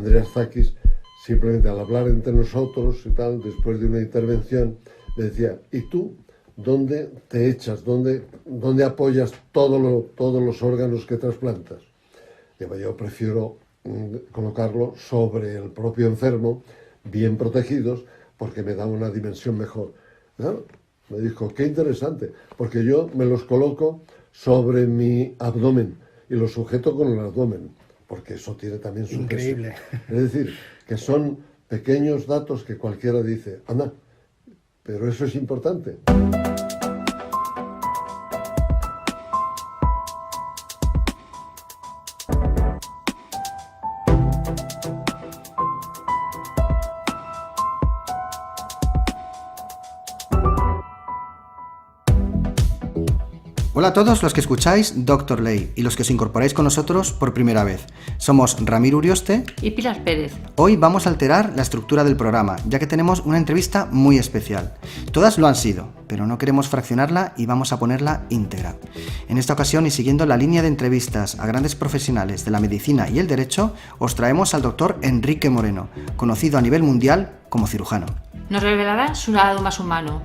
Andreas Zakis, simplemente al hablar entre nosotros y tal, después de una intervención, me decía, ¿y tú dónde te echas, dónde apoyas todos los órganos que trasplantas? Digo, yo prefiero colocarlo sobre el propio enfermo, bien protegidos, porque me da una dimensión mejor. ¿No? Me dijo, qué interesante, porque yo me los coloco sobre mi abdomen y los sujeto con el abdomen, porque eso tiene también su Increíble. peso. Es decir, que son pequeños datos que cualquiera dice, anda, pero eso es importante. Hola a todos los que escucháis Doctor Ley y los que os incorporáis con nosotros por primera vez. Somos Ramiro Urioste y Pilar Pérez. Hoy vamos a alterar la estructura del programa, ya que tenemos una entrevista muy especial. Todas lo han sido, pero no queremos fraccionarla y vamos a ponerla íntegra. En esta ocasión, y siguiendo la línea de entrevistas a grandes profesionales de la medicina y el derecho, os traemos al doctor Enrique Moreno, conocido a nivel mundial como cirujano. Nos revelará su lado más humano.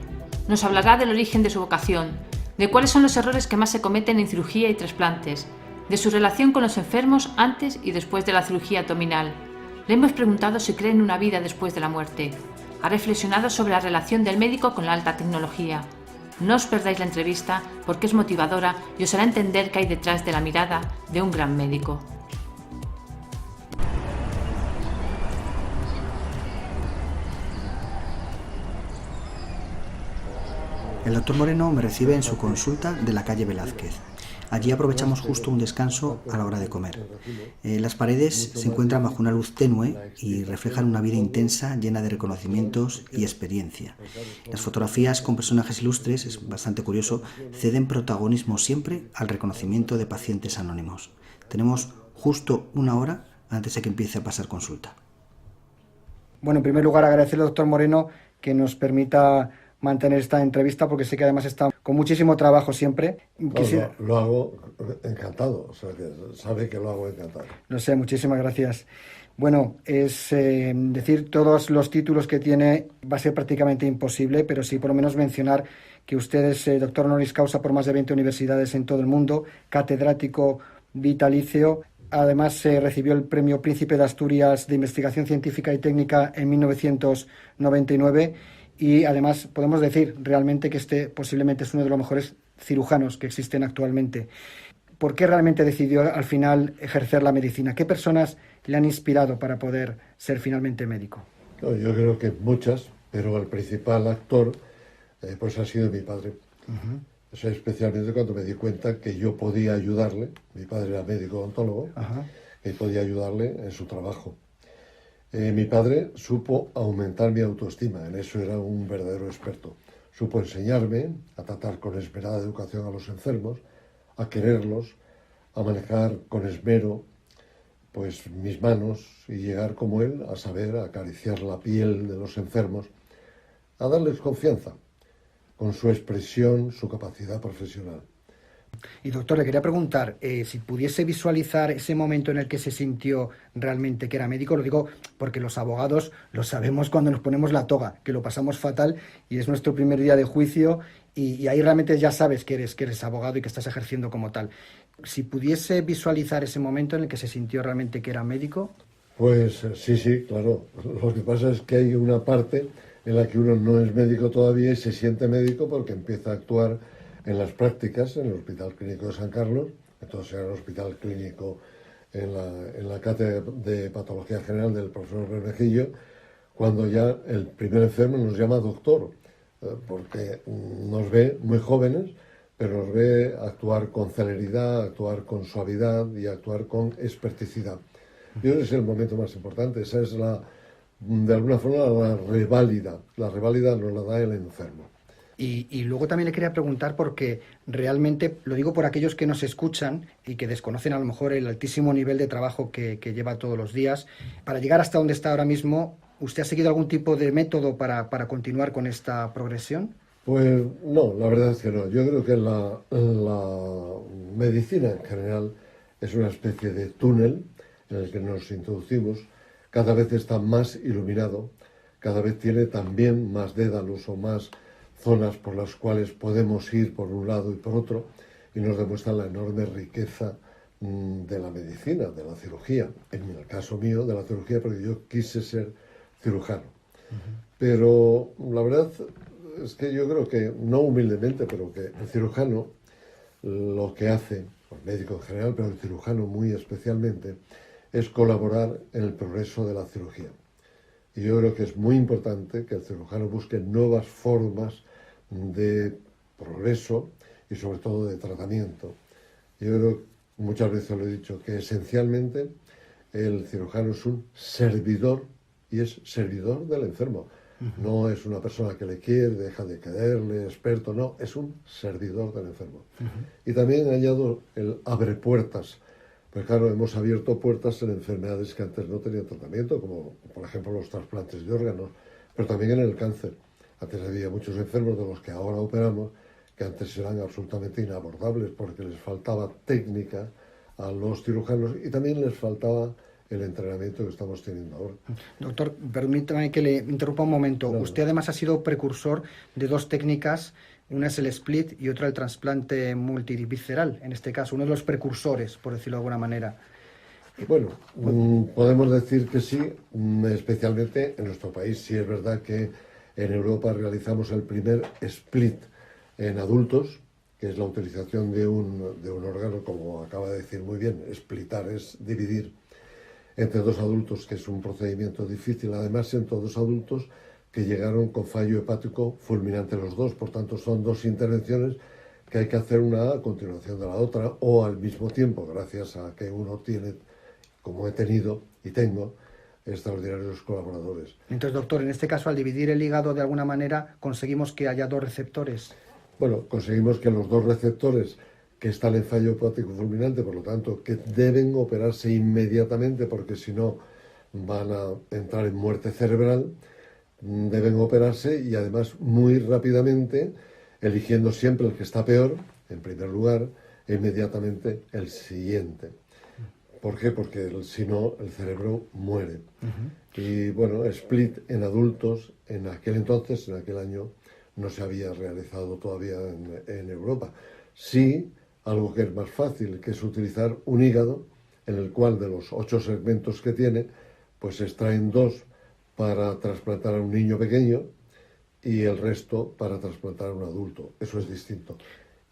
Nos hablará del origen de su vocación, de cuáles son los errores que más se cometen en cirugía y trasplantes, de su relación con los enfermos antes y después de la cirugía abdominal. Le hemos preguntado si cree en una vida después de la muerte. Ha reflexionado sobre la relación del médico con la alta tecnología. No os perdáis la entrevista porque es motivadora y os hará entender qué hay detrás de la mirada de un gran médico. El doctor Moreno me recibe en su consulta de la calle Velázquez. Allí aprovechamos justo un descanso a la hora de comer. Las paredes se encuentran bajo una luz tenue y reflejan una vida intensa llena de reconocimientos y experiencia. Las fotografías con personajes ilustres, es bastante curioso, ceden protagonismo siempre al reconocimiento de pacientes anónimos. Tenemos justo una hora antes de que empiece a pasar consulta. Bueno, en primer lugar agradecerle al doctor Moreno que nos permita mantener esta entrevista, porque sé que además está con muchísimo trabajo siempre. Lo hago encantado, o sea, que sabe que lo hago encantado. No sé, muchísimas gracias. Bueno, es decir todos los títulos que tiene va a ser prácticamente imposible, pero sí por lo menos mencionar que usted es doctor honoris causa por más de 20 universidades en todo el mundo, catedrático vitalicio. Además, recibió el Premio Príncipe de Asturias de Investigación Científica y Técnica en 1999 y además podemos decir realmente que este posiblemente es uno de los mejores cirujanos que existen actualmente. ¿Por qué realmente decidió al final ejercer la medicina? ¿Qué personas le han inspirado para poder ser finalmente médico? No, yo creo que muchas, pero el principal actor pues ha sido mi padre. Uh-huh. O sea, especialmente cuando me di cuenta que yo podía ayudarle, mi padre era médico odontólogo, uh-huh, que podía ayudarle en su trabajo. Mi padre supo aumentar mi autoestima, en eso era un verdadero experto. Supo enseñarme a tratar con esmerada educación a los enfermos, a quererlos, a manejar con esmero pues mis manos y llegar como él a saber acariciar la piel de los enfermos, a darles confianza con su expresión, su capacidad profesional. Y doctor, le quería preguntar, si pudiese visualizar ese momento en el que se sintió realmente que era médico, lo digo porque los abogados lo sabemos cuando nos ponemos la toga, que lo pasamos fatal y es nuestro primer día de juicio y ahí realmente ya sabes que eres abogado y que estás ejerciendo como tal. Si pudiese visualizar ese momento en el que se sintió realmente que era médico. Pues sí, claro. Lo que pasa es que hay una parte en la que uno no es médico todavía y se siente médico porque empieza a actuar en las prácticas en el Hospital Clínico de San Carlos, entonces era el Hospital Clínico en la cátedra de Patología General del profesor Bermejillo, cuando ya el primer enfermo nos llama doctor, porque nos ve muy jóvenes, pero nos ve actuar con celeridad, actuar con suavidad y actuar con experticidad. Yo creo que es el momento más importante, esa es de alguna forma la reválida. La reválida nos la da el enfermo. Y luego también le quería preguntar porque realmente, lo digo por aquellos que nos escuchan y que desconocen a lo mejor el altísimo nivel de trabajo que lleva todos los días, para llegar hasta donde está ahora mismo, ¿usted ha seguido algún tipo de método para continuar con esta progresión? Pues no, la verdad es que no. Yo creo que la medicina en general es una especie de túnel en el que nos introducimos cada vez está más iluminado, cada vez tiene también más dédalos o más zonas por las cuales podemos ir por un lado y por otro, y nos demuestra la enorme riqueza de la medicina, de la cirugía. En el caso mío, de la cirugía, porque yo quise ser cirujano. Pero la verdad es que yo creo que, no humildemente, pero que el cirujano lo que hace, el médico en general, pero el cirujano muy especialmente, es colaborar en el progreso de la cirugía. Y yo creo que es muy importante que el cirujano busque nuevas formas de progreso y sobre todo de tratamiento. Yo creo, muchas veces lo he dicho, que esencialmente el cirujano es un servidor y es servidor del enfermo. No es una persona que le quiere, deja de quererle, experto, no, es un servidor del enfermo. Y también añado el abre puertas. Pues claro, hemos abierto puertas en enfermedades que antes no tenían tratamiento, como por ejemplo los trasplantes de órganos, pero también en el cáncer. Antes había muchos enfermos de los que ahora operamos que antes eran absolutamente inabordables porque les faltaba técnica a los cirujanos y también les faltaba el entrenamiento que estamos teniendo ahora. Doctor, permítame que le interrumpa un momento. Claro. Usted además ha sido precursor de dos técnicas, una es el split y otra el trasplante multivisceral, en este caso, uno de los precursores, por decirlo de alguna manera. Bueno, podemos decir que sí, especialmente en nuestro país. Sí es verdad que en Europa realizamos el primer split en adultos, que es la utilización de un órgano, como acaba de decir muy bien. Splitar es dividir entre dos adultos, que es un procedimiento difícil, además entre dos adultos que llegaron con fallo hepático fulminante los dos. Por tanto, son dos intervenciones que hay que hacer una a continuación de la otra o al mismo tiempo, gracias a que uno tiene, como he tenido y tengo, extraordinarios colaboradores. Entonces, doctor, en este caso, al dividir el hígado de alguna manera, conseguimos que haya dos receptores. Bueno, conseguimos que los dos receptores que están en fallo hepático fulminante, por lo tanto, que deben operarse inmediatamente porque si no van a entrar en muerte cerebral, deben operarse y además muy rápidamente, eligiendo siempre el que está peor, en primer lugar, e inmediatamente el siguiente. ¿Por qué? Porque si no, el cerebro muere. Y bueno, split en adultos, en aquel entonces, en aquel año, no se había realizado todavía en Europa. Sí, algo que es más fácil, que es utilizar un hígado en el cual de los 8 segmentos que tiene, pues se extraen 2 para trasplantar a un niño pequeño y el resto para trasplantar a un adulto. Eso es distinto.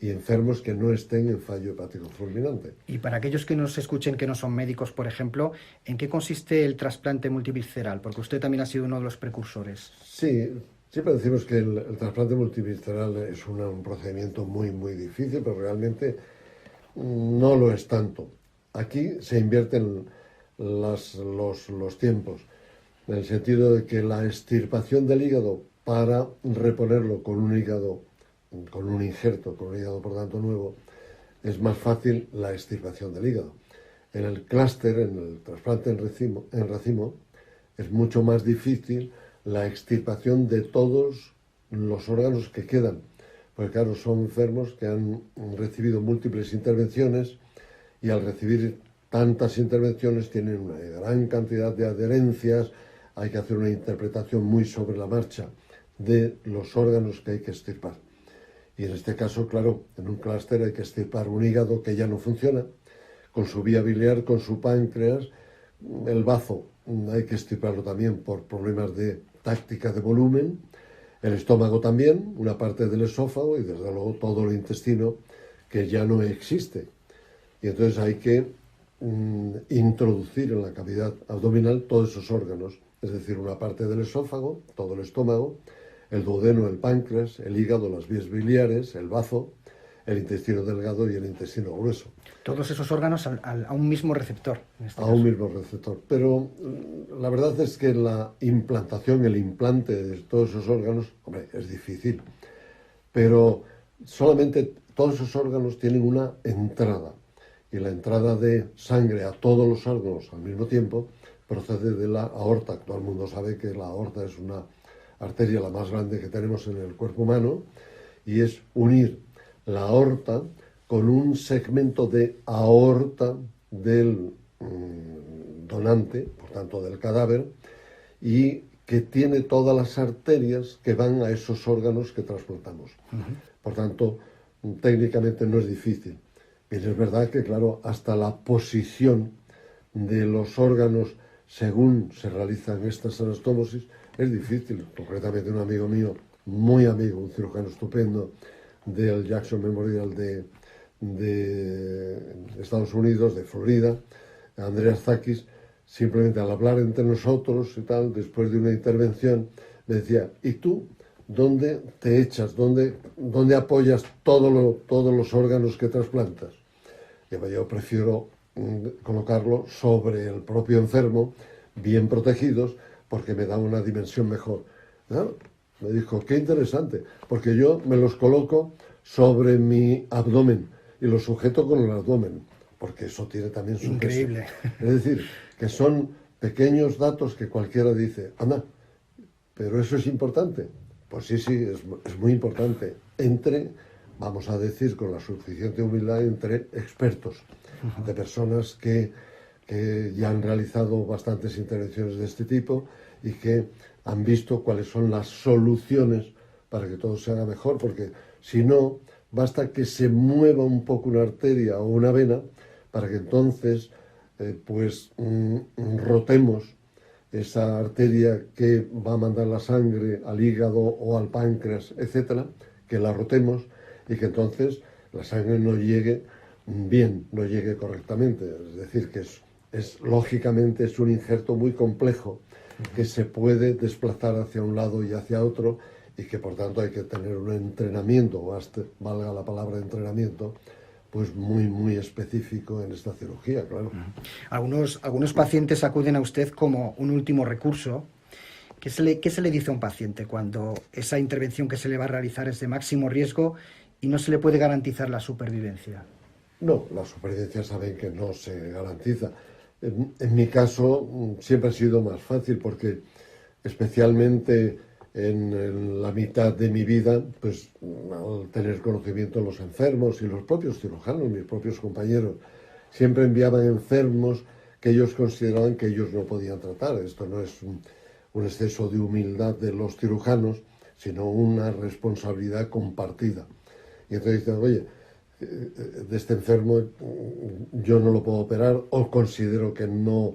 Y enfermos que no estén en fallo hepático fulminante. Y para aquellos que nos escuchen que no son médicos, por ejemplo, ¿en qué consiste el trasplante multivisceral? Porque usted también ha sido uno de los precursores. Sí, siempre decimos que el trasplante multivisceral es un procedimiento muy, muy difícil, pero realmente no lo es tanto. Aquí se invierten los tiempos, en el sentido de que la extirpación del hígado para reponerlo con un hígado, con un injerto, con un hígado por tanto nuevo, es más fácil la extirpación del hígado. En el clúster, en el trasplante en racimo, es mucho más difícil la extirpación de todos los órganos que quedan, porque claro, son enfermos que han recibido múltiples intervenciones y al recibir tantas intervenciones tienen una gran cantidad de adherencias, hay que hacer una interpretación muy sobre la marcha de los órganos que hay que extirpar. Y en este caso, claro, en un clúster hay que extirpar un hígado que ya no funciona, con su vía biliar, con su páncreas, el bazo hay que extirparlo también por problemas de táctica de volumen, el estómago también, una parte del esófago y desde luego todo el intestino que ya no existe. Y entonces hay que introducir en la cavidad abdominal todos esos órganos, es decir, una parte del esófago, todo el estómago, el duodeno, el páncreas, el hígado, las vías biliares, el bazo, el intestino delgado y el intestino grueso. Todos esos órganos a un mismo receptor. En este a caso. un mismo receptor. Pero la verdad es que la implantación, el implante de todos esos órganos, hombre, es difícil. Pero solamente todos esos órganos tienen una entrada. Y la entrada de sangre a todos los órganos al mismo tiempo procede de la aorta. Todo el mundo sabe que la aorta es una arteria la más grande que tenemos en el cuerpo humano y es unir la aorta con un segmento de aorta del donante, por tanto del cadáver, y que tiene todas las arterias que van a esos órganos que trasplantamos. Por tanto, técnicamente no es difícil. Pero es verdad que, claro, hasta la posición de los órganos según se realizan estas anastomosis es difícil. Concretamente un amigo mío, muy amigo, un cirujano estupendo del Jackson Memorial de Estados Unidos, de Florida, Andreas Zakis, simplemente al hablar entre nosotros y tal, después de una intervención, me decía, ¿y tú dónde te echas? ¿Dónde apoyas todos los órganos que trasplantas? Yo prefiero colocarlo sobre el propio enfermo, bien protegidos, porque me da una dimensión mejor. ¿No? Me dijo, qué interesante, porque yo me los coloco sobre mi abdomen y los sujeto con el abdomen, porque eso tiene también su increíble peso. Es decir, que son pequeños datos que cualquiera dice, anda, pero eso es importante. Pues sí, es muy importante. Vamos a decir con la suficiente humildad, entre expertos, de personas que ya han realizado bastantes intervenciones de este tipo y que han visto cuáles son las soluciones para que todo se haga mejor, porque si no, basta que se mueva un poco una arteria o una vena para que entonces rotemos esa arteria que va a mandar la sangre al hígado o al páncreas, etcétera, que la rotemos y que entonces la sangre no llegue bien, no llegue correctamente. Es decir, que lógicamente es un injerto muy complejo que se puede desplazar hacia un lado y hacia otro y que por tanto hay que tener un entrenamiento, valga la palabra entrenamiento, pues muy, muy específico en esta cirugía, claro. Algunos pacientes acuden a usted como un último recurso. ¿Qué se le dice a un paciente cuando esa intervención que se le va a realizar es de máximo riesgo y no se le puede garantizar la supervivencia? No, la supervivencia saben que no se garantiza. En mi caso siempre ha sido más fácil porque especialmente en la mitad de mi vida, pues al tener conocimiento de los enfermos y los propios cirujanos, mis propios compañeros, siempre enviaban enfermos que ellos consideraban que ellos no podían tratar. Esto no es un exceso de humildad de los cirujanos, sino una responsabilidad compartida. Y entonces dicen, oye, de este enfermo yo no lo puedo operar o considero que no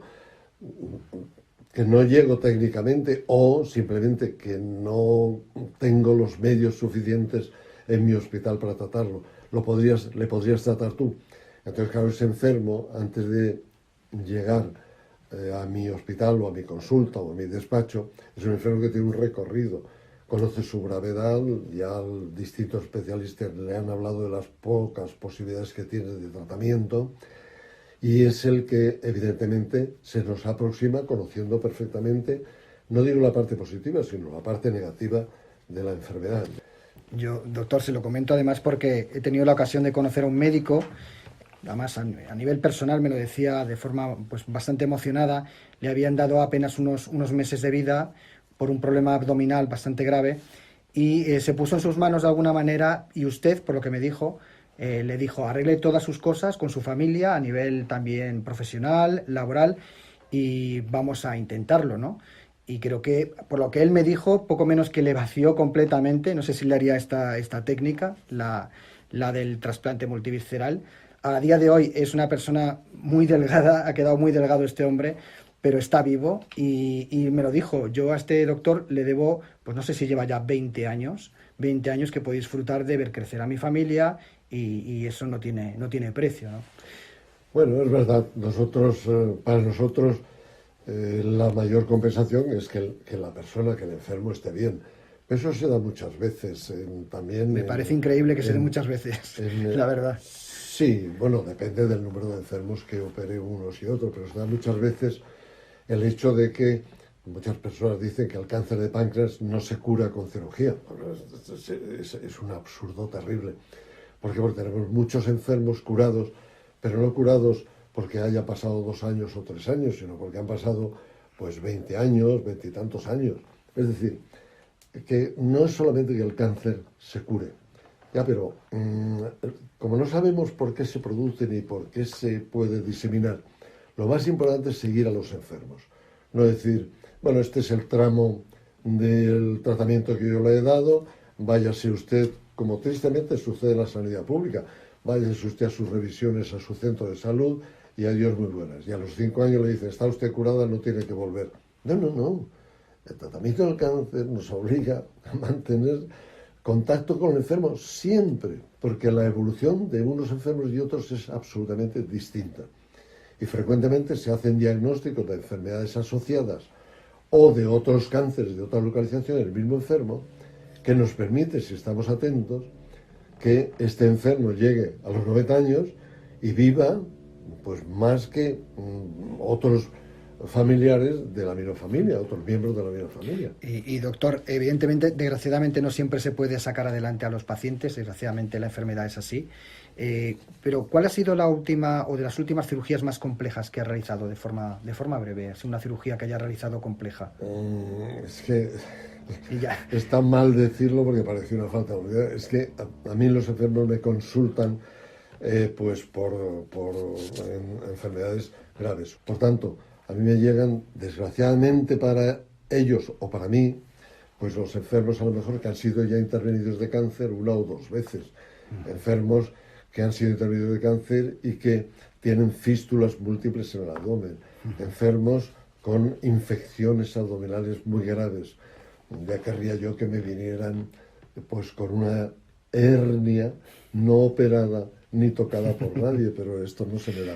llego técnicamente o simplemente que no tengo los medios suficientes en mi hospital para tratarlo. Le podrías tratar tú. Entonces, claro, ese enfermo, antes de llegar a mi hospital o a mi consulta o a mi despacho, es un enfermo que tiene un recorrido, conoce su gravedad, ya distintos especialistas le han hablado de las pocas posibilidades que tiene de tratamiento y es el que evidentemente se nos aproxima conociendo perfectamente, no digo la parte positiva, sino la parte negativa de la enfermedad. Yo, doctor, se lo comento además porque he tenido la ocasión de conocer a un médico, además a nivel personal me lo decía de forma pues bastante emocionada, le habían dado apenas unos meses de vida por un problema abdominal bastante grave y se puso en sus manos de alguna manera y usted, por lo que me dijo, le dijo arregle todas sus cosas con su familia a nivel también profesional, laboral y vamos a intentarlo, ¿no? Y creo que, por lo que él me dijo, poco menos que le vació completamente, no sé si le haría esta técnica, la del trasplante multivisceral. A día de hoy es una persona muy delgada, ha quedado muy delgado este hombre, pero está vivo y me lo dijo. Yo a este doctor le debo, pues no sé si lleva ya 20 años que puedo disfrutar de ver crecer a mi familia y eso no tiene precio, ¿no? Bueno, es verdad. Para nosotros, la mayor compensación es que la persona, que el enfermo esté bien. Eso se da muchas veces. También me parece increíble que se dé muchas veces, la verdad. Sí, bueno, depende del número de enfermos que opere unos y otros, pero se da muchas veces el hecho de que muchas personas dicen que el cáncer de páncreas no se cura con cirugía. Es un absurdo terrible. ¿Por qué? Porque tenemos muchos enfermos curados, pero no curados porque haya pasado 2 años o 3 años, sino porque han pasado pues 20 años, 20 y tantos años. Es decir, que no es solamente que el cáncer se cure, ya, pero como no sabemos por qué se produce ni por qué se puede diseminar, Lo más importante es seguir a los enfermos. No decir, bueno, este es el tramo del tratamiento que yo le he dado, váyase usted, como tristemente sucede en la sanidad pública, váyase usted a sus revisiones a su centro de salud y adiós muy buenas. Y a los 5 años le dicen, está usted curada, no tiene que volver. No, no, no. El tratamiento del cáncer nos obliga a mantener contacto con el enfermo siempre, porque la evolución de unos enfermos y otros es absolutamente distinta. Y frecuentemente se hacen diagnósticos de enfermedades asociadas o de otros cánceres de otras localizaciones del mismo enfermo, que nos permite, si estamos atentos, que este enfermo llegue a los 90 años y viva pues más que otros familiares de la misma familia, otros miembros de la misma familia. Y doctor, evidentemente, desgraciadamente no siempre se puede sacar adelante a los pacientes, desgraciadamente la enfermedad es así, pero ¿cuál ha sido la última o de las últimas cirugías más complejas que ha realizado de forma breve? ¿Es una cirugía que haya realizado compleja? Es que es tan mal decirlo porque parece una falta de unidad. Es que a mí los enfermos me consultan pues por enfermedades graves. Por tanto, a mí me llegan, desgraciadamente para ellos o para mí, pues los enfermos a lo mejor que han sido ya intervenidos de cáncer 1 o 2 veces. Enfermos que han sido intervenidos de cáncer y que tienen fístulas múltiples en el abdomen. Enfermos con infecciones abdominales muy graves. Ya querría yo que me vinieran pues con una hernia no operada ni tocada por nadie, pero esto no se me da.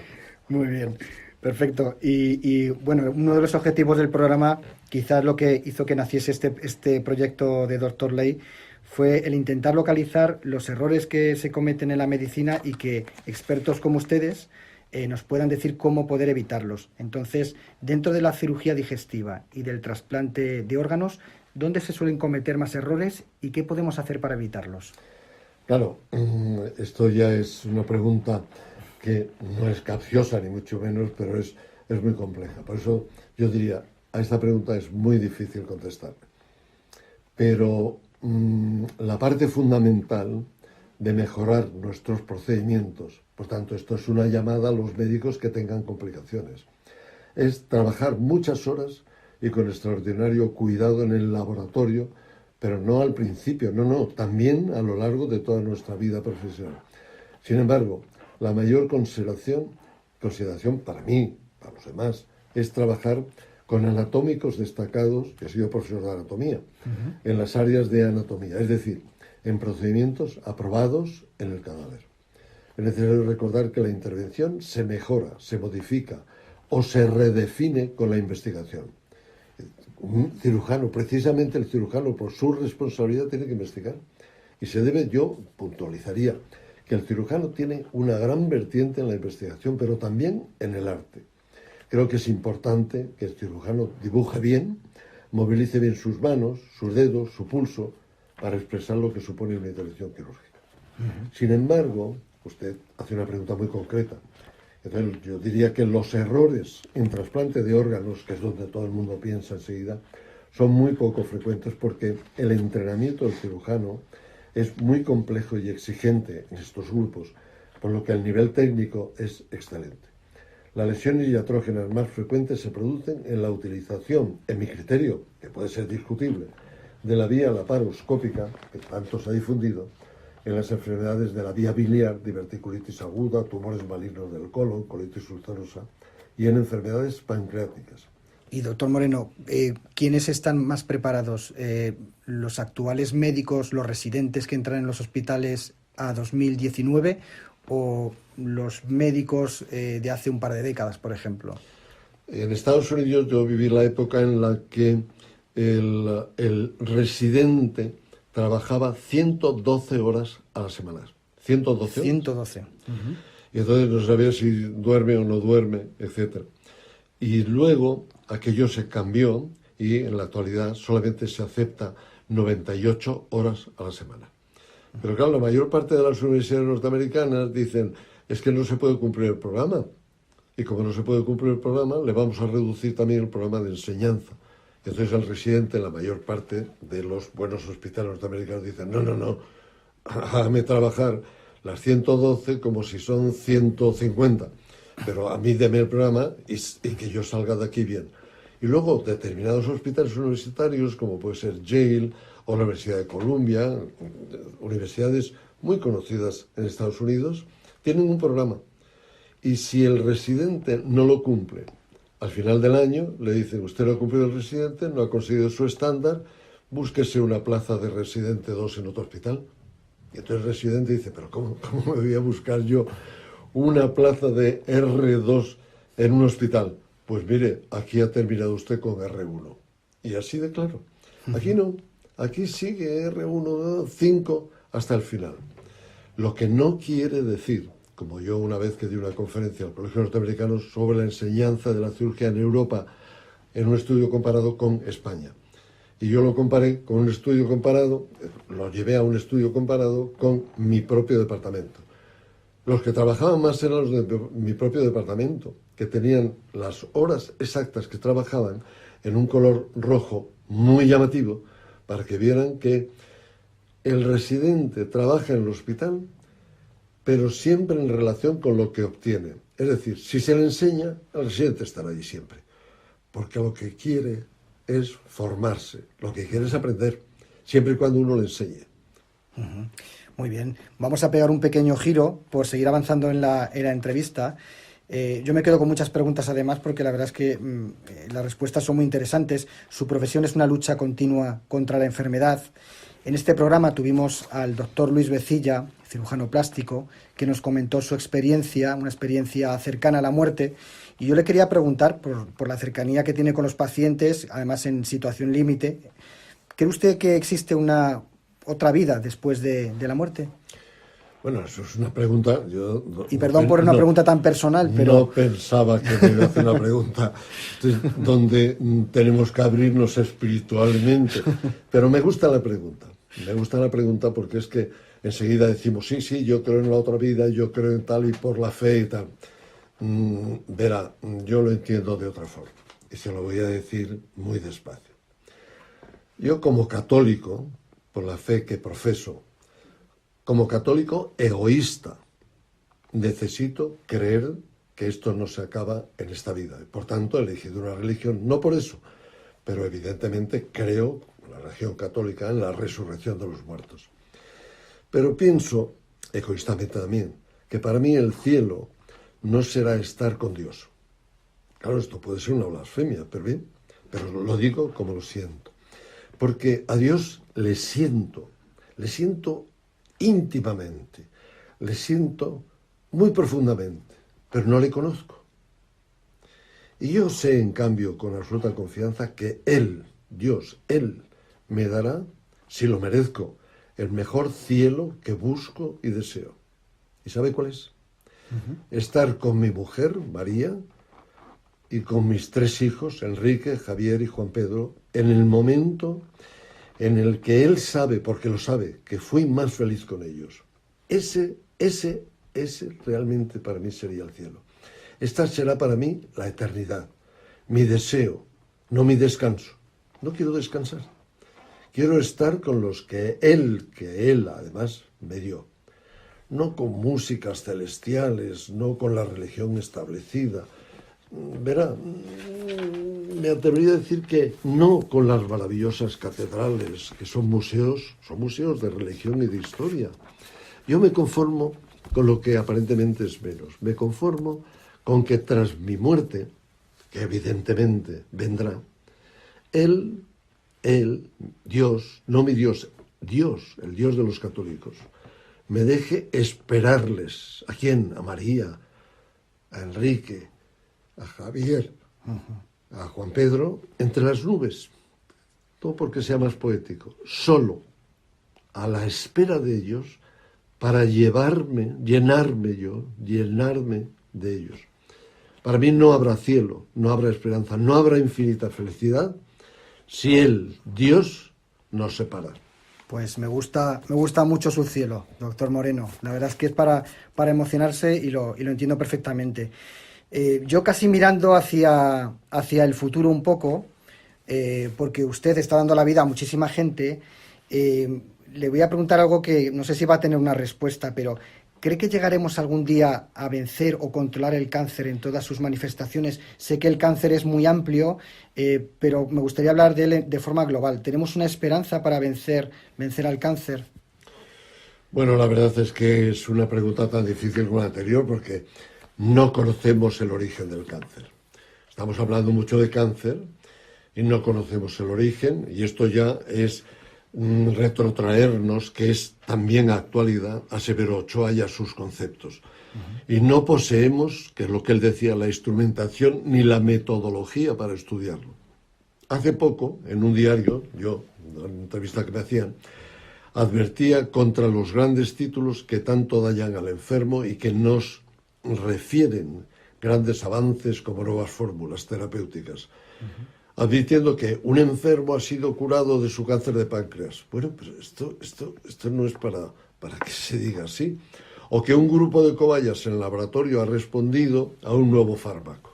Muy bien. Perfecto. Y bueno, uno de los objetivos del programa, quizás lo que hizo que naciese este proyecto de Dr. Ley, fue el intentar localizar los errores que se cometen en la medicina y que expertos como ustedes nos puedan decir cómo poder evitarlos. Entonces, dentro de la cirugía digestiva y del trasplante de órganos, ¿dónde se suelen cometer más errores y qué podemos hacer para evitarlos? Claro, esto ya es una pregunta que no es capciosa ni mucho menos, pero es muy compleja. Por eso yo diría, a esta pregunta es muy difícil contestar. Pero la parte fundamental de mejorar nuestros procedimientos, por tanto, esto es una llamada a los médicos que tengan complicaciones, es trabajar muchas horas y con extraordinario cuidado en el laboratorio, pero no al principio, no, también a lo largo de toda nuestra vida profesional. Sin embargo, la mayor consideración para mí, para los demás, es trabajar con anatómicos destacados, que he sido profesor de anatomía, en las áreas de anatomía, es decir, en procedimientos aprobados en el cadáver. Es necesario recordar que la intervención se mejora, se modifica o se redefine con la investigación. Un cirujano, precisamente el cirujano, por su responsabilidad, tiene que investigar. Y se debe, yo puntualizaría, que el cirujano tiene una gran vertiente en la investigación, pero también en el arte. Creo que es importante que el cirujano dibuje bien, movilice bien sus manos, sus dedos, su pulso, para expresar lo que supone una intervención quirúrgica. Sin embargo, usted hace una pregunta muy concreta. Entonces, yo diría que los errores en trasplante de órganos, que es donde todo el mundo piensa enseguida, son muy poco frecuentes porque el entrenamiento del cirujano es muy complejo y exigente en estos grupos, por lo que el nivel técnico es excelente. Las lesiones iatrógenas más frecuentes se producen en la utilización, en mi criterio, que puede ser discutible, de la vía laparoscópica, que tanto se ha difundido, en las enfermedades de la vía biliar, diverticulitis aguda, tumores malignos del colon, colitis ulcerosa, y en enfermedades pancreáticas. Y doctor Moreno, ¿quiénes están más preparados? ¿Los actuales médicos, los residentes que entran en los hospitales a 2019 o los médicos de hace un par de décadas, por ejemplo? En Estados Unidos yo viví la época en la que el residente trabajaba 112 horas a la semana. 112 horas. 112. Y entonces no sabía si duerme o no duerme, etc. Y luego aquello se cambió y en la actualidad solamente se acepta 98 horas a la semana. Pero claro, la mayor parte de las universidades norteamericanas dicen, es que no se puede cumplir el programa. Y como no se puede cumplir el programa, le vamos a reducir también el programa de enseñanza. Y entonces el residente, la mayor parte de los buenos hospitales norteamericanos dicen, no, hágame trabajar las 112 como si son 150. pero a mí deme el programa y que yo salga de aquí bien. Y luego determinados hospitales universitarios, como puede ser Yale o la Universidad de Columbia, universidades muy conocidas en Estados Unidos, tienen un programa. Y si el residente no lo cumple, al final del año le dicen: usted no ha cumplido el residente, no ha conseguido su estándar, búsquese una plaza de residente 2 en otro hospital. Y entonces el residente dice: pero ¿cómo me voy a buscar yo una plaza de R2 en un hospital? Pues mire, aquí ha terminado usted con R1. Y así de claro. Aquí no, aquí sigue R1, 5 hasta el final. Lo que no quiere decir, como yo una vez que di una conferencia al Colegio Norteamericano sobre la enseñanza de la cirugía en Europa, en un estudio comparado con España. Y yo lo comparé con un estudio comparado, lo llevé a un estudio comparado con mi propio departamento. Los que trabajaban más eran los de mi propio departamento, que tenían las horas exactas que trabajaban en un color rojo muy llamativo, para que vieran que el residente trabaja en el hospital, pero siempre en relación con lo que obtiene. Es decir, si se le enseña, el residente estará allí siempre, porque lo que quiere es formarse, lo que quiere es aprender, siempre y cuando uno le enseñe. Muy bien, vamos a pegar un pequeño giro por seguir avanzando en la entrevista. Yo me quedo con muchas preguntas además, porque la verdad es que las respuestas son muy interesantes. Su profesión es una lucha continua contra la enfermedad. En este programa tuvimos al doctor Luis Becilla, cirujano plástico, que nos comentó su experiencia, una experiencia cercana a la muerte. Y yo le quería preguntar, por la cercanía que tiene con los pacientes, además en situación límite, ¿cree usted que existe otra vida después de la muerte? Bueno, eso es una pregunta. Y perdón por una pregunta tan personal, pero... No pensaba que me iba a hacer una pregunta donde tenemos que abrirnos espiritualmente. Pero me gusta la pregunta. Me gusta la pregunta porque es que enseguida decimos: sí, yo creo en la otra vida, yo creo en tal y por la fe y tal. Verá, yo lo entiendo de otra forma. Y se lo voy a decir muy despacio. Yo, como católico, por la fe que profeso, como católico egoísta, necesito creer que esto no se acaba en esta vida. Por tanto, he elegido una religión, no por eso, pero evidentemente creo, la religión católica, en la resurrección de los muertos. Pero pienso, egoístamente también, que para mí el cielo no será estar con Dios. Claro, esto puede ser una blasfemia, pero bien, pero lo digo como lo siento. Porque a Dios le siento íntimamente, le siento muy profundamente, pero no le conozco. Y yo sé, en cambio, con absoluta confianza, que Él, Dios, Él me dará, si lo merezco, el mejor cielo que busco y deseo. ¿Y sabe cuál es? Estar con mi mujer, María, y con mis 3 hijos, Enrique, Javier y Juan Pedro, en el momento en el que Él sabe, porque lo sabe, que fui más feliz con ellos. Ese realmente para mí sería el cielo. Esta será para mí la eternidad, mi deseo, no mi descanso. No quiero descansar. Quiero estar con los que Él además me dio. No con músicas celestiales, no con la religión establecida. Verá, me atrevería a decir que no con las maravillosas catedrales, que son museos de religión y de historia. Yo me conformo con lo que aparentemente es menos. Me conformo con que tras mi muerte, que evidentemente vendrá, Él, Dios, no mi Dios, Dios, el Dios de los católicos, me deje esperarles. ¿A quién? A María, a Enrique, a Javier, a Juan Pedro, entre las nubes. No porque sea más poético, solo a la espera de ellos, para llenarme de ellos. Para mí no habrá cielo, no habrá esperanza, no habrá infinita felicidad si Él, Dios, nos separa. Pues me gusta mucho su cielo, doctor Moreno. La verdad es que es para emocionarse y lo entiendo perfectamente. Yo casi mirando hacia el futuro un poco, porque usted está dando la vida a muchísima gente, le voy a preguntar algo que no sé si va a tener una respuesta, pero ¿Cree que llegaremos algún día a vencer o controlar el cáncer en todas sus manifestaciones? Sé que el cáncer es muy amplio, pero me gustaría hablar de él de forma global. ¿Tenemos una esperanza para vencer al cáncer? Bueno, la verdad es que es una pregunta tan difícil como la anterior porque no conocemos el origen del cáncer. Estamos hablando mucho de cáncer y no conocemos el origen, y esto ya es retrotraernos, que es también actualidad, a Severo Ochoa y a sus conceptos. Y no poseemos, que es lo que él decía, la instrumentación ni la metodología para estudiarlo. Hace poco, en un diario, yo, en una entrevista que me hacían, advertía contra los grandes títulos que tanto dañan al enfermo y que nos refieren grandes avances como nuevas fórmulas terapéuticas, advirtiendo que un enfermo ha sido curado de su cáncer de páncreas. Bueno, pero esto no es para que se diga así. O que un grupo de cobayas en el laboratorio ha respondido a un nuevo fármaco.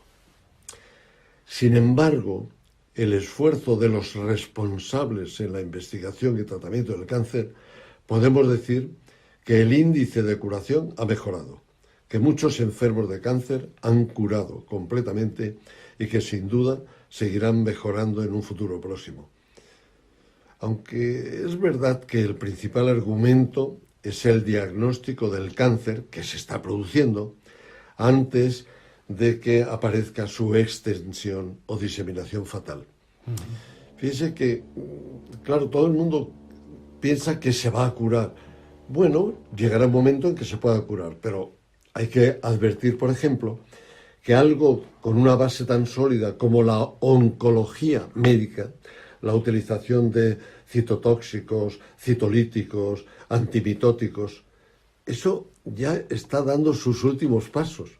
Sin embargo, el esfuerzo de los responsables en la investigación y tratamiento del cáncer, podemos decir que el índice de curación ha mejorado, que muchos enfermos de cáncer han curado completamente y que sin duda seguirán mejorando en un futuro próximo. Aunque es verdad que el principal argumento es el diagnóstico del cáncer que se está produciendo antes de que aparezca su extensión o diseminación fatal. Fíjese que, claro, todo el mundo piensa que se va a curar. Bueno, llegará un momento en que se pueda curar, pero hay que advertir, por ejemplo, que algo con una base tan sólida como la oncología médica, la utilización de citotóxicos, citolíticos, antimitóticos, eso ya está dando sus últimos pasos.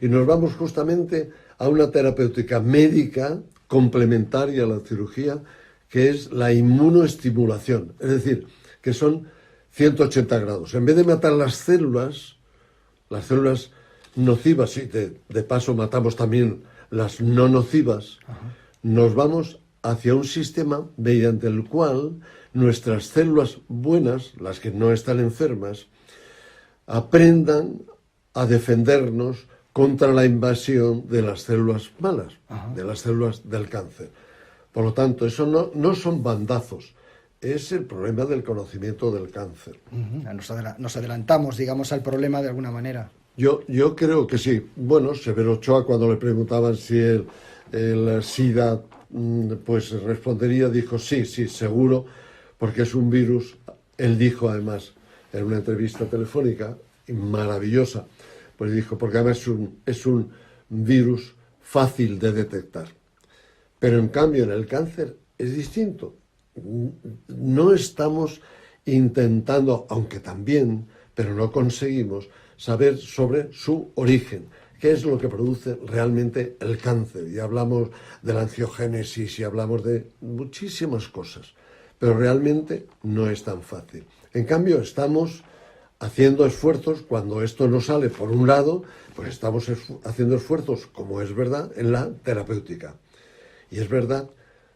Y nos vamos justamente a una terapéutica médica complementaria a la cirugía, que es la inmunoestimulación. Es decir, que son 180 grados. En vez de matar las células nocivas, y de paso matamos también las no nocivas, nos vamos hacia un sistema mediante el cual nuestras células buenas, las que no están enfermas, aprendan a defendernos contra la invasión de las células malas, de las células del cáncer. Por lo tanto, eso no son bandazos, es el problema del conocimiento del cáncer. Nos adelantamos, digamos, al problema de alguna manera. Yo creo que sí. Bueno, Severo Ochoa, cuando le preguntaban si el SIDA, pues respondería, dijo sí, seguro, porque es un virus. Él dijo además en una entrevista telefónica maravillosa, pues dijo, porque además es un virus fácil de detectar. Pero en cambio en el cáncer es distinto. No estamos intentando, aunque también, pero no conseguimos saber sobre su origen, qué es lo que produce realmente el cáncer. Y hablamos de la angiogénesis y hablamos de muchísimas cosas, pero realmente no es tan fácil. En cambio, estamos haciendo esfuerzos, cuando esto no sale por un lado, pues estamos haciendo esfuerzos, como es verdad, en la terapéutica. Y es verdad,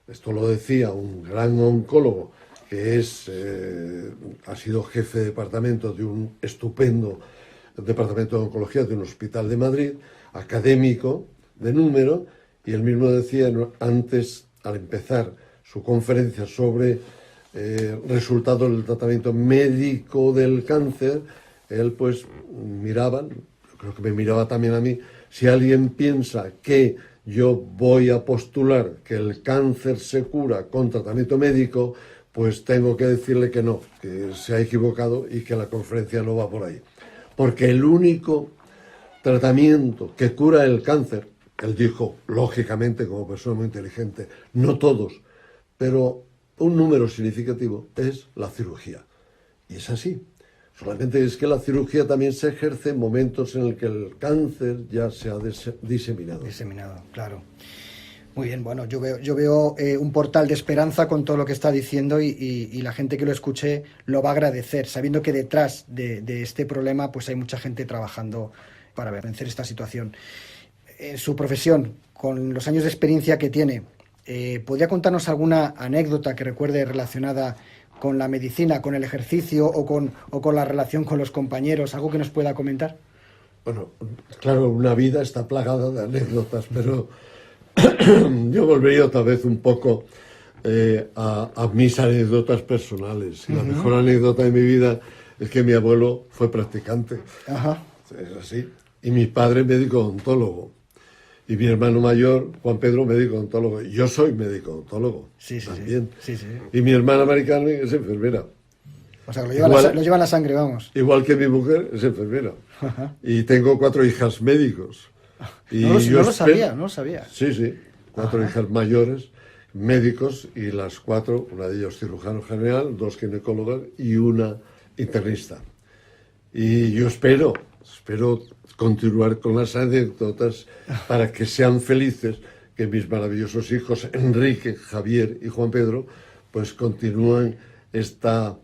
esto lo decía un gran oncólogo, que ha sido jefe de departamento de un estupendo departamento de oncología de un hospital de Madrid, académico de número, y él mismo decía antes, al empezar su conferencia sobre resultados del tratamiento médico del cáncer, él pues miraba, creo que me miraba también a mí, si alguien piensa que yo voy a postular que el cáncer se cura con tratamiento médico, pues tengo que decirle que no, que se ha equivocado y que la conferencia no va por ahí. Porque el único tratamiento que cura el cáncer, él dijo, lógicamente, como persona muy inteligente, no todos, pero un número significativo, es la cirugía. Y es así. Solamente es que la cirugía también se ejerce en momentos en el que el cáncer ya se ha diseminado. Diseminado, claro. Muy bien, bueno, yo veo un portal de esperanza con todo lo que está diciendo y la gente que lo escuche lo va a agradecer, sabiendo que detrás de este problema pues hay mucha gente trabajando para vencer esta situación. En su profesión, con los años de experiencia que tiene, ¿podría contarnos alguna anécdota que recuerde relacionada con la medicina, con el ejercicio o con la relación con los compañeros? ¿Algo que nos pueda comentar? Bueno, claro, una vida está plagada de anécdotas, pero yo volvería otra vez un poco a mis anécdotas personales. Y la mejor anécdota de mi vida es que mi abuelo fue practicante. Ajá. Es así. Y mi padre médico odontólogo. Y mi hermano mayor, Juan Pedro, médico odontólogo. Yo soy médico odontólogo. Sí, también. Sí. Y mi hermana Mari Carmen es enfermera. O sea, lo lleva en la sangre, vamos. Igual que mi mujer es enfermera. Ajá. Y tengo 4 hijas médicos. Y no lo sabía. Sí. 4 hijas mayores, médicos, y las 4, una de ellas cirujano general, 2 ginecólogas y una internista. Y yo espero continuar con las anécdotas para que sean felices, que mis maravillosos hijos, Enrique, Javier y Juan Pedro, pues continúen esta,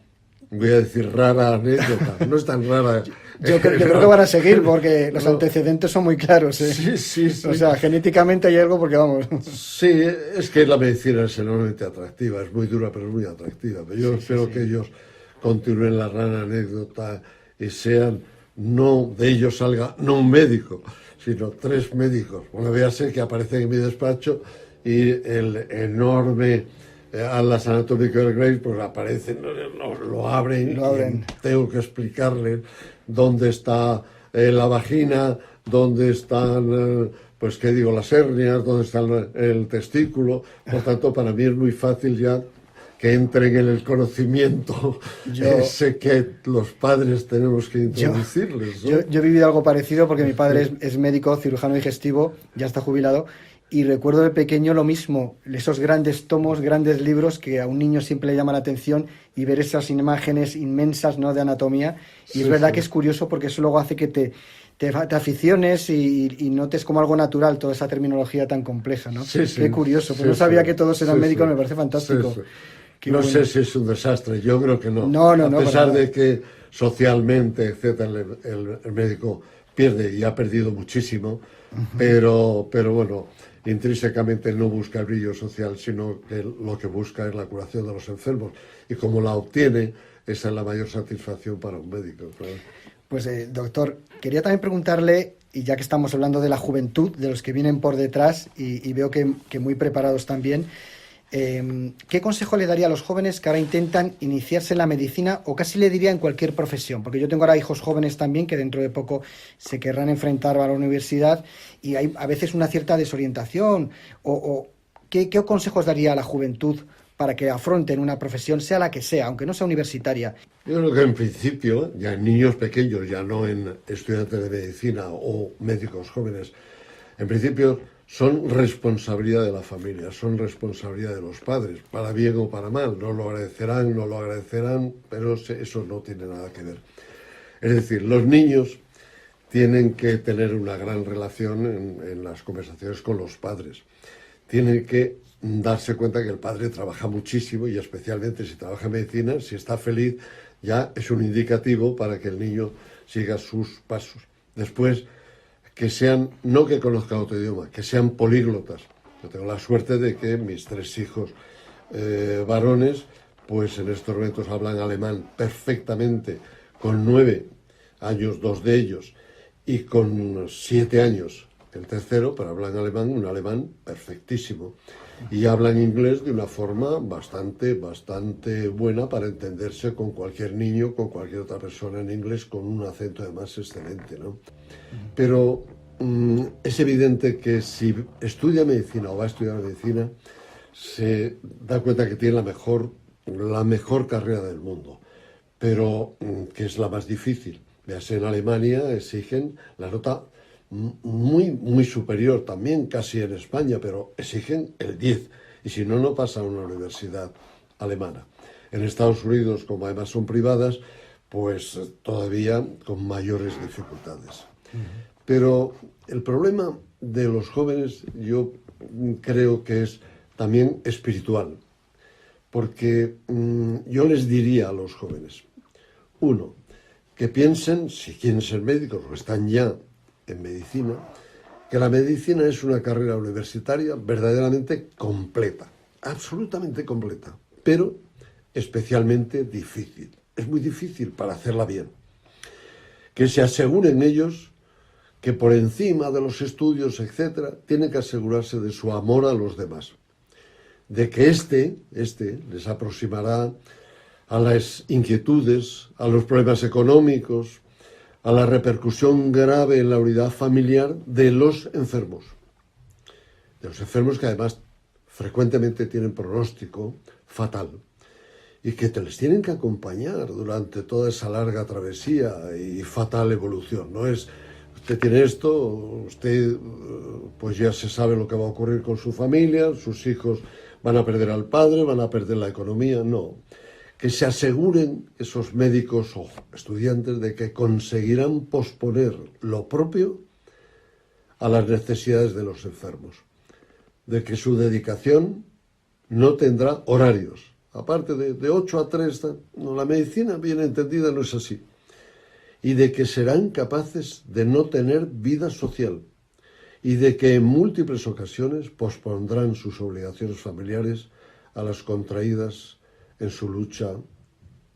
voy a decir, rara anécdota. No es tan rara. Yo creo que van a seguir porque los antecedentes son muy claros. Sí. O sea, genéticamente hay algo porque vamos. Sí, es que la medicina es enormemente atractiva, es muy dura, pero es muy atractiva. Pero yo espero que ellos continúen la rara anécdota y sean, no de ellos salga, no un médico, sino 3 médicos. Bueno, véase que aparecen en mi despacho y el enorme Atlas Anatómico del Grey, pues aparecen, lo abren. Y tengo que explicarles dónde está la vagina, dónde están, pues qué digo, las hernias, dónde está el testículo. Por tanto, para mí es muy fácil ya que entren en el conocimiento ese que los padres tenemos que introducirles, ¿no? Yo he vivido algo parecido porque mi padre es médico, cirujano digestivo, ya está jubilado, y recuerdo de pequeño lo mismo, esos grandes tomos, grandes libros que a un niño siempre le llama la atención, y ver esas imágenes inmensas, ¿no?, de anatomía. Y es verdad que es curioso porque eso luego hace que te aficiones y notes como algo natural toda esa terminología tan compleja, ¿no? Qué curioso, pues no sabía que todos eran médicos, me parece fantástico. No sé si es un desastre, yo creo que no. A pesar de que socialmente, etcétera, el médico pierde y ha perdido muchísimo, pero bueno, intrínsecamente no busca el brillo social, sino que lo que busca es la curación de los enfermos. Y como la obtiene, esa es la mayor satisfacción para un médico, claro. Pues doctor, quería también preguntarle, y ya que estamos hablando de la juventud, de los que vienen por detrás, y veo que muy preparados también, ¿qué consejo le daría a los jóvenes que ahora intentan iniciarse en la medicina, o casi le diría en cualquier profesión? Porque yo tengo ahora hijos jóvenes también que dentro de poco se querrán enfrentar a la universidad y hay a veces una cierta desorientación. ¿Qué consejos daría a la juventud para que afronten una profesión, sea la que sea, aunque no sea universitaria? Yo creo que en principio, ya en niños pequeños, ya no en estudiantes de medicina o médicos jóvenes, en principio son responsabilidad de la familia, son responsabilidad de los padres, para bien o para mal. No lo agradecerán, pero eso no tiene nada que ver. Es decir, los niños tienen que tener una gran relación en las conversaciones con los padres. Tienen que darse cuenta que el padre trabaja muchísimo, y especialmente si trabaja en medicina, si está feliz, ya es un indicativo para que el niño siga sus pasos. Después, que sean, no que conozcan otro idioma, que sean políglotas. Yo tengo la suerte de que mis 3 hijos varones, pues en estos momentos hablan alemán perfectamente, con 9 años 2 de ellos, y con 7 años el tercero, pero hablan alemán, un alemán perfectísimo. Y hablan inglés de una forma bastante buena para entenderse con cualquier niño, con cualquier otra persona en inglés, con un acento además excelente, ¿no? Pero es evidente que si estudia medicina o va a estudiar medicina, se da cuenta que tiene la mejor carrera del mundo, pero que es la más difícil. Véase, en Alemania exigen la nota muy superior, también casi en España, pero exigen el 10, y si no, no pasa a una universidad alemana. En Estados Unidos, como además son privadas, pues todavía con mayores dificultades. Pero el problema de los jóvenes yo creo que es también espiritual, porque yo les diría a los jóvenes, uno, que piensen, si quieren ser médicos o están ya en medicina, que la medicina es una carrera universitaria verdaderamente completa, absolutamente completa, pero especialmente difícil. Es muy difícil para hacerla bien. Que se aseguren ellos que por encima de los estudios, etcétera, tienen que asegurarse de su amor a los demás. De que este les aproximará a las inquietudes, a los problemas económicos, a la repercusión grave en la unidad familiar de los enfermos. De los enfermos que además frecuentemente tienen pronóstico fatal y que te les tienen que acompañar durante toda esa larga travesía y fatal evolución. No es, usted tiene esto, usted pues ya se sabe lo que va a ocurrir con su familia, sus hijos van a perder al padre, van a perder la economía, no. Que se aseguren esos médicos o estudiantes de que conseguirán posponer lo propio a las necesidades de los enfermos, de que su dedicación no tendrá horarios, aparte de 8 a 3, no, la medicina bien entendida no es así, y de que serán capaces de no tener vida social, y de que en múltiples ocasiones pospondrán sus obligaciones familiares a las contraídas en su lucha,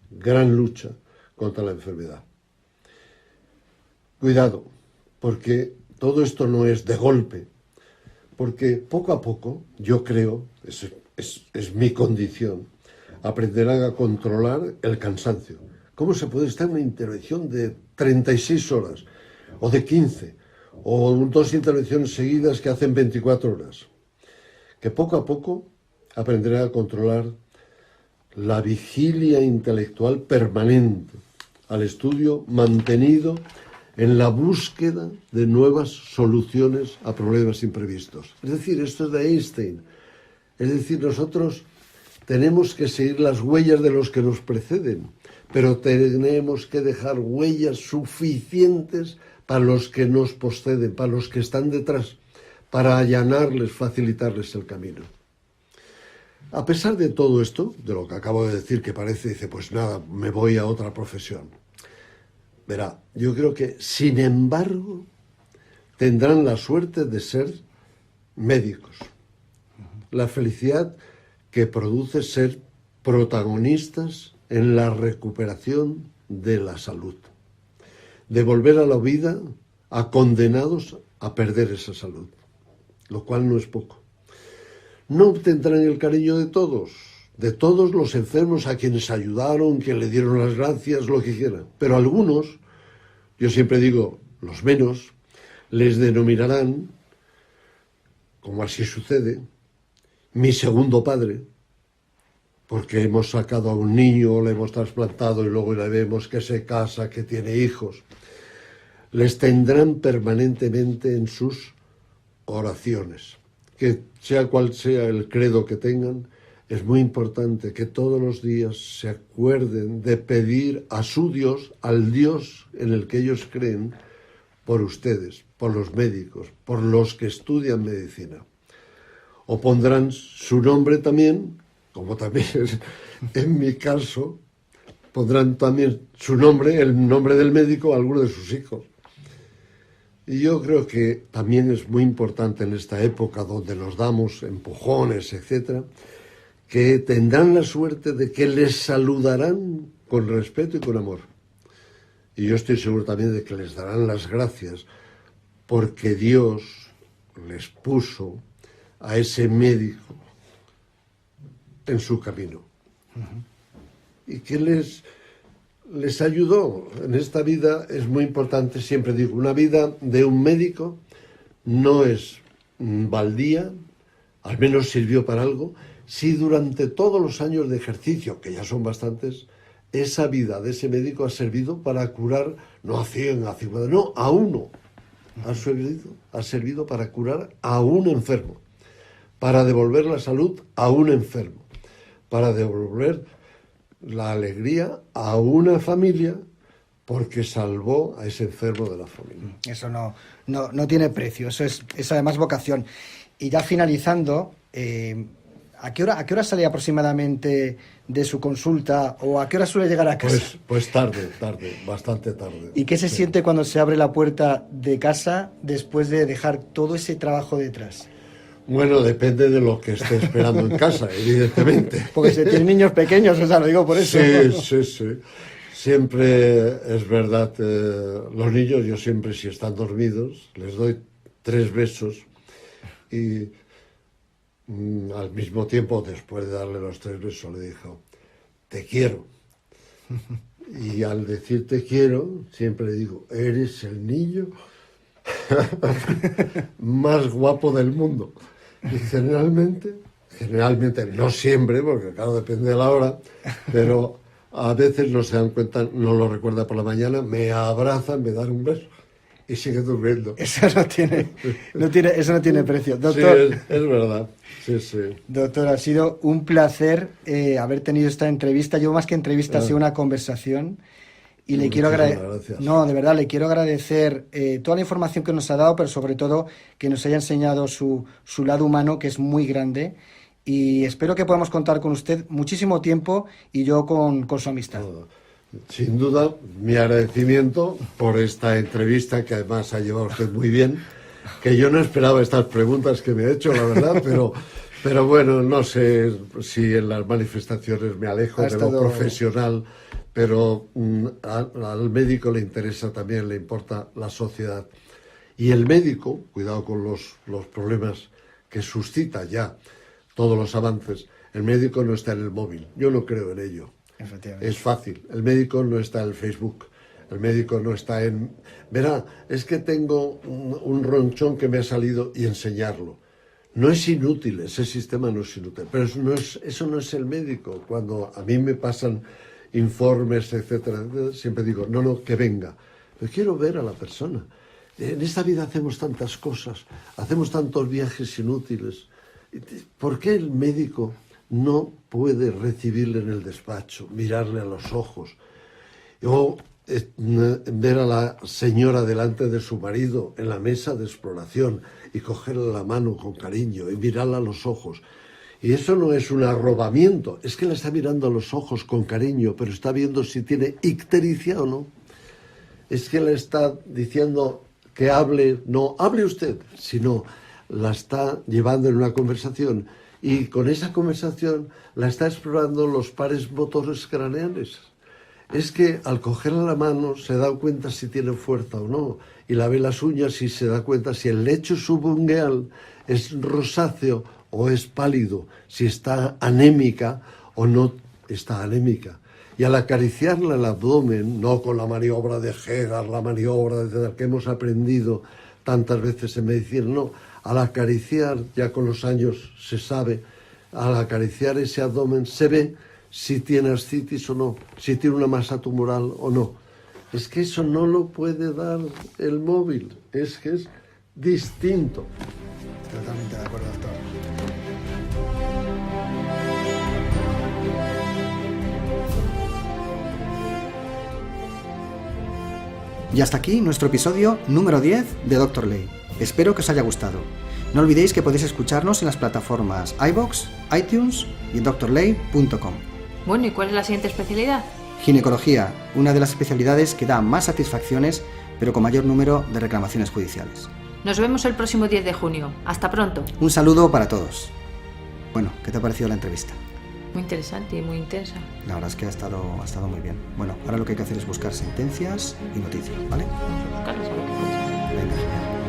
gran lucha, contra la enfermedad. Cuidado, porque todo esto no es de golpe, porque poco a poco, yo creo, es mi condición, aprenderán a controlar el cansancio. ¿Cómo se puede estar en una intervención de 36 horas, o de 15, o 2 intervenciones seguidas que hacen 24 horas? Que poco a poco aprenderán a controlar la vigilia intelectual permanente, al estudio mantenido en la búsqueda de nuevas soluciones a problemas imprevistos. Es decir, esto es de Einstein. Es decir, nosotros tenemos que seguir las huellas de los que nos preceden, pero tenemos que dejar huellas suficientes para los que nos posceden, para los que están detrás, para allanarles, facilitarles el camino. A pesar de todo esto, de lo que acabo de decir, que parece, dice, pues nada, me voy a otra profesión. Verá, yo creo que, sin embargo, tendrán la suerte de ser médicos. La felicidad que produce ser protagonistas en la recuperación de la salud. De volver a la vida a condenados a perder esa salud, lo cual no es poco. No obtendrán el cariño de todos los enfermos a quienes ayudaron, que le dieron las gracias, lo que quieran. Pero algunos, yo siempre digo, los menos, les denominarán, como así sucede, mi segundo padre, porque hemos sacado a un niño, le hemos trasplantado y luego le vemos que se casa, que tiene hijos. Les tendrán permanentemente en sus oraciones. Que sea cual sea el credo que tengan, es muy importante que todos los días se acuerden de pedir a su Dios, al Dios en el que ellos creen, por ustedes, por los médicos, por los que estudian medicina. O pondrán su nombre también, como también en mi caso, pondrán también su nombre, el nombre del médico, a alguno de sus hijos. Y yo creo que también es muy importante en esta época donde nos damos empujones, etcétera, que tendrán la suerte de que les saludarán con respeto y con amor. Y yo estoy seguro también de que les darán las gracias porque Dios les puso a ese médico en su camino. Y que les ayudó. En esta vida es muy importante, siempre digo, una vida de un médico no es baldía, al menos sirvió para algo, si durante todos los años de ejercicio, que ya son bastantes, esa vida de ese médico ha servido para curar, no a 100, a 50, no, a uno. Ha servido para curar a un enfermo, para devolver la salud a un enfermo, para devolver la alegría a una familia porque salvó a ese enfermo de la familia. Eso no tiene precio, eso es además vocación. Y ya finalizando, ¿a qué hora sale aproximadamente de su consulta o a qué hora suele llegar a casa? Pues tarde, bastante tarde. ¿Y qué se siente cuando se abre la puerta de casa después de dejar todo ese trabajo detrás? Bueno, depende de lo que esté esperando en casa, evidentemente. Porque si tienen niños pequeños, o sea, lo digo por eso. Sí. Siempre es verdad, los niños, yo siempre, si están dormidos, les doy 3 besos y al mismo tiempo, después de darle los 3 besos, le digo, te quiero. Y al decir te quiero, siempre le digo, eres el niño más guapo del mundo. Y generalmente, no siempre, porque claro, depende de la hora, pero a veces no se dan cuenta, no lo recuerda por la mañana, me abrazan, me dan un beso y sigue durmiendo. Eso no tiene precio. Doctor, Sí, es verdad. Sí. Doctor, ha sido un placer haber tenido esta entrevista. Yo más que entrevista, ha sido una conversación. Y le quiero agradecer. No, de verdad, le quiero agradecer toda la información que nos ha dado, pero sobre todo que nos haya enseñado su lado humano, que es muy grande. Y espero que podamos contar con usted muchísimo tiempo y yo con su amistad. Sin duda, mi agradecimiento por esta entrevista, que además ha llevado usted muy bien, que yo no esperaba estas preguntas que me ha hecho, la verdad, pero bueno, no sé si en las manifestaciones me alejo de lo profesional, pero al médico le interesa también, le importa la sociedad. Y el médico, cuidado con los problemas que suscita ya todos los avances, el médico no está en el móvil, yo no creo en ello. Es fácil, el médico no está en el Facebook, el médico no está en... Verá, es que tengo un ronchón que me ha salido y enseñarlo. No es inútil, ese sistema no es inútil, pero eso no es el médico. Cuando a mí me pasan informes, etcétera, siempre digo, no, que venga. Pero quiero ver a la persona. En esta vida hacemos tantas cosas, hacemos tantos viajes inútiles. ¿Por qué el médico no puede recibirle en el despacho, mirarle a los ojos, o ver a la señora delante de su marido en la mesa de exploración y cogerle la mano con cariño y mirarla a los ojos? Y eso no es un arrobamiento, es que la está mirando a los ojos con cariño, pero está viendo si tiene ictericia o no. Es que le está diciendo que hable, no hable usted, sino la está llevando en una conversación. Y con esa conversación la está explorando los pares motores craneales. Es que al cogerle la mano se da cuenta si tiene fuerza o no. Y la ve las uñas y se da cuenta si el lecho subungueal es rosáceo o es pálido, si está anémica o no está anémica. Y al acariciarle el abdomen, no con la maniobra de Hegar, la maniobra de la que hemos aprendido tantas veces en medicina, no. Al acariciar, ya con los años se sabe, al acariciar ese abdomen se ve si tiene ascitis o no, si tiene una masa tumoral o no. Es que eso no lo puede dar el móvil, es que es distinto. Totalmente de acuerdo, doctor. Y hasta aquí nuestro episodio número 10 de Dr. Ley. Espero que os haya gustado. No olvidéis que podéis escucharnos en las plataformas iVoox, iTunes y en drley.com. Bueno, ¿y cuál es la siguiente especialidad? Ginecología, una de las especialidades que da más satisfacciones, pero con mayor número de reclamaciones judiciales. Nos vemos el próximo 10 de junio. Hasta pronto. Un saludo para todos. Bueno, ¿qué te ha parecido la entrevista? Muy interesante y muy intensa. La verdad es que ha estado muy bien. Bueno, ahora lo que hay que hacer es buscar sentencias y noticias, ¿vale? Vamos a buscarlas a ver qué pasa. Venga, genial.